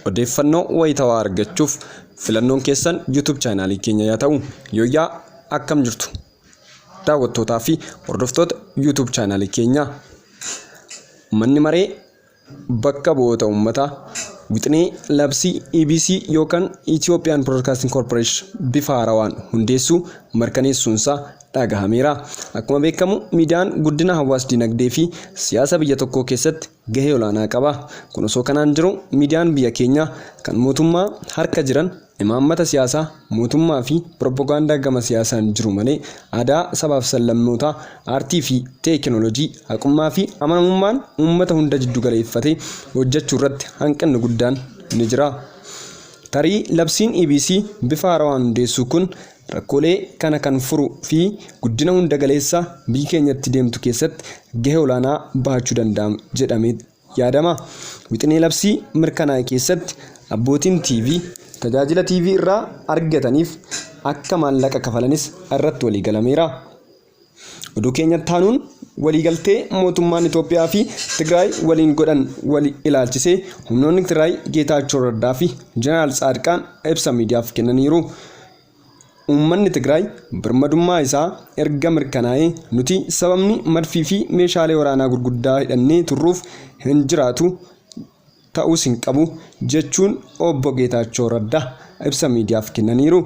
odeeffannoo wayitawaa argachuuf filannoon keessan YouTube channel keenya yaa ta'u yooyaa akkam jirtu daawwattootaa fi hordoftoota YouTube channel keenya manni maree bakka bu'oota uummataa wixinee labsii EBC yookaan Ethiopian Broadcasting Corporation bifa haarawaan hundeessuu mirkaneessuunsaa dhagahameera. Akkuma beekamu miidiyaan guddina hawaas dinagdee fi siyaasa biyya tokkoo keessatti gahee olaanaa qaba. Kun osoo kanaan jiru miidiyaan biyya keenya kan mootummaa harka jiran imaammata siyaasaa mootummaa fi propagaandaa gama siyaasaan jiru malee aadaa sabaaf sablammootaa aartii fi teekinooloojii haqummaa fi amanamummaan uummata hunda jiddu galeeffatee hojjechuu irratti hanqinni guddaan ni jira. Tarii labsiin EBC bifa haarawaan hundeessuu kun rakkoolee kana kan furuu fi guddina hunda galeessaa biyya keenyatti deemtu keessatti gahee olaanaa bahachuu danda'a jedhamee yaadama. Wixinee labsii mirkanaa'e keessatti abbootiin TV tajaajila TV irraa argataniif akka maallaqa kafalanis irratti walii galameera. Oduu keenyatti aanuun waliigaltee mootummaan Itoophiyaa fi Tigraay waliin godhan wali ilaalchisee humnoonni Tigraay Geetaachoo Raddaa fi Jeneraal Tsaadqaan ibsa miidiyaaf kennaniiru. Uummanni Tigraay birmadummaa isaa erga mirkanaa'ee nuti sababni madfii fi meeshaalee waraanaa gurguddaa hidhannee turruuf hin jiraatu ta'uus hin qabu jechuun obbo Geetaachoo Raddaa ibsa miidiyaaf kennaniiru.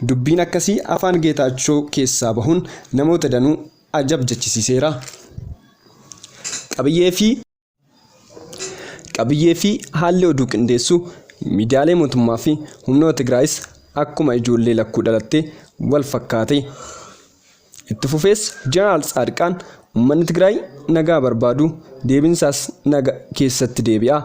Dubbiin akkasii afaan Geetaachoo keessaa bahuun namoota danuu ajabsiiseera. Qabiyyee fi haalli oduu qindeessuu miidiyaalee mootummaa fi humnoota Tigraayis akkuma ijoollee lakkuu dhalattee wal fakkaate. Itti fufees Jeneraal Tsaadqaan uummanni Tigraay nagaa barbaadu deebinsaas nagaa keessatti deebi'a.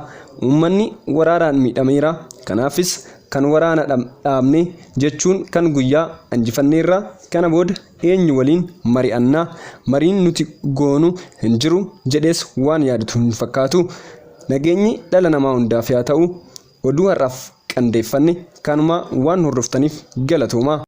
Uummanni waraanaan miidhameera. Kanaafis kan waraana dhaabne jechuun kan guyyaa injifanneerra kana booda eenyu waliin mari'annaa mariin nuti goonu hin jiru jedhees waan yaadatu hin fakkaatu. Nageenyi dhala namaa hundaaf yaa ta'u oduu har'aaf qindeeffanne kanuma waan hordoftaniif galatooma.